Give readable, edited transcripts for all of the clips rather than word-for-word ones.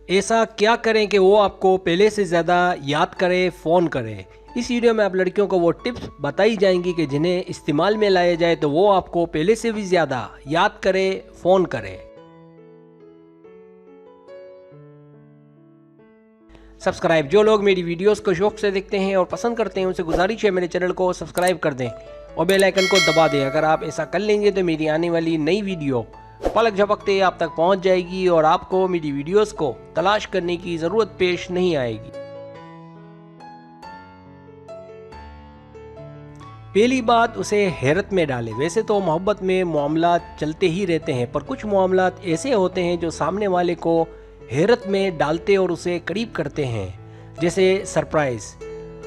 ऐसा क्या करें कि वो आपको पहले से ज़्यादा याद करे, फ़ोन करे। इस वीडियो में आप लड़कियों को वो टिप्स बताई जाएंगी कि जिन्हें इस्तेमाल में लाया जाए तो वो आपको पहले से भी ज़्यादा याद करे, फ़ोन करे। सब्सक्राइब, जो लोग मेरी वीडियोस को शौक से देखते हैं और पसंद करते हैं उनसे गुजारिश है मेरे चैनल को सब्सक्राइब कर दें और बेल आइकन को दबा दें। अगर आप ऐसा कर लेंगे तो मेरी आने वाली नई वीडियो पलक झपकते आप तक पहुंच जाएगी और आपको मेरी वीडियोस को तलाश करने की ज़रूरत पेश नहीं आएगी। पहली बात, उसे हैरत में डालें। वैसे तो मोहब्बत में मामलात चलते ही रहते हैं, पर कुछ मामलात ऐसे होते हैं जो सामने वाले को हैरत में डालते और उसे करीब करते हैं। जैसे सरप्राइज़।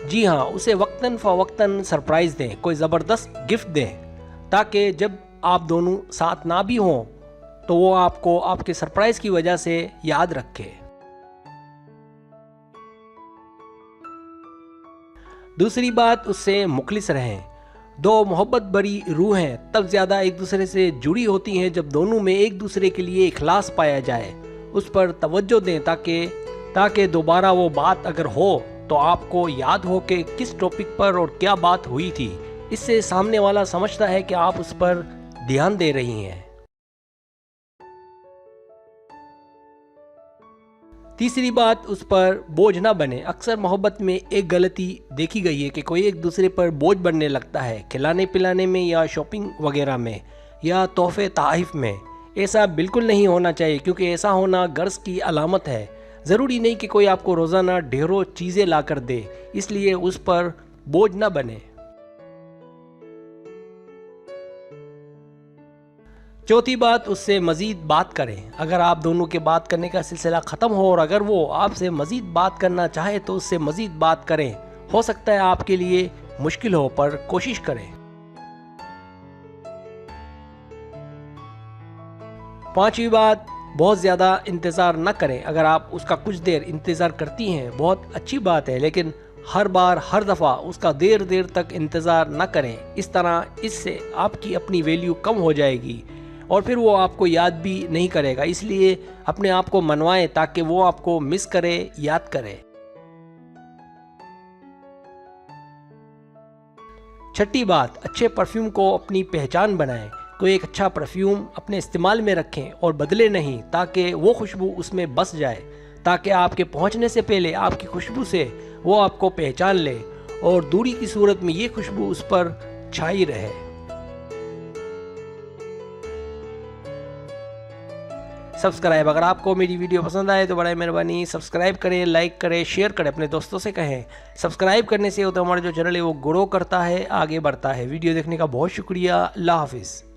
जी हाँ, उसे वक्तन फ़वक्तन सरप्राइज़ दें, कोई ज़बरदस्त गिफ्ट दें ताकि जब आप दोनों साथ ना भी हों तो वो आपको आपके सरप्राइज़ की वजह से याद रखे। दूसरी बात, उससे मुखलिस रहें। दो मोहब्बत भरी रूहें तब ज़्यादा एक दूसरे से जुड़ी होती हैं जब दोनों में एक दूसरे के लिए इखलास पाया जाए। उस पर तवज्जो दें ताकि दोबारा वो बात अगर हो तो आपको याद हो कि किस टॉपिक पर और क्या बात हुई थी। इससे सामने वाला समझता है कि आप उस पर ध्यान दे रही हैं। तीसरी बात, उस पर बोझ ना बने। अक्सर मोहब्बत में एक गलती देखी गई है कि कोई एक दूसरे पर बोझ बनने लगता है, खिलाने पिलाने में या शॉपिंग वगैरह में या तोहफे तहफ़ में। ऐसा बिल्कुल नहीं होना चाहिए, क्योंकि ऐसा होना गर्ज की अलामत है। ज़रूरी नहीं कि कोई आपको रोज़ाना ढेरों चीज़ें ला कर दे, इसलिए उस पर बोझ न बने। चौथी बात, उससे मज़ीद बात करें। अगर आप दोनों के बात करने का सिलसिला ख़त्म हो और अगर वो आपसे मज़ीद बात करना चाहे तो उससे मज़ीद बात करें। हो सकता है आपके लिए मुश्किल हो, पर कोशिश करें। पांचवी बात, बहुत ज़्यादा इंतज़ार न करें। अगर आप उसका कुछ देर इंतज़ार करती हैं बहुत अच्छी बात है, लेकिन हर बार हर दफ़ा उसका देर तक इंतज़ार न करें। इस तरह इससे आपकी अपनी वैल्यू कम हो जाएगी और फिर वो आपको याद भी नहीं करेगा। इसलिए अपने आप को मनवाएं ताकि वो आपको मिस करे, याद करे। छठी बात, अच्छे परफ्यूम को अपनी पहचान बनाएं। कोई एक अच्छा परफ्यूम अपने इस्तेमाल में रखें और बदले नहीं, ताकि वो खुशबू उसमें बस जाए, ताकि आपके पहुंचने से पहले आपकी खुशबू से वो आपको पहचान ले और दूरी की सूरत में ये खुशबू उस पर छाई रहे। सब्सक्राइब, अगर आपको मेरी वीडियो पसंद आए तो बड़ा मेहरबानी सब्सक्राइब करें, लाइक करें, शेयर करें, अपने दोस्तों से कहें। सब्सक्राइब करने से तो हमारा जो चैनल है वो ग्रो करता है, आगे बढ़ता है। वीडियो देखने का बहुत शुक्रिया। अल्लाह हाफिज़।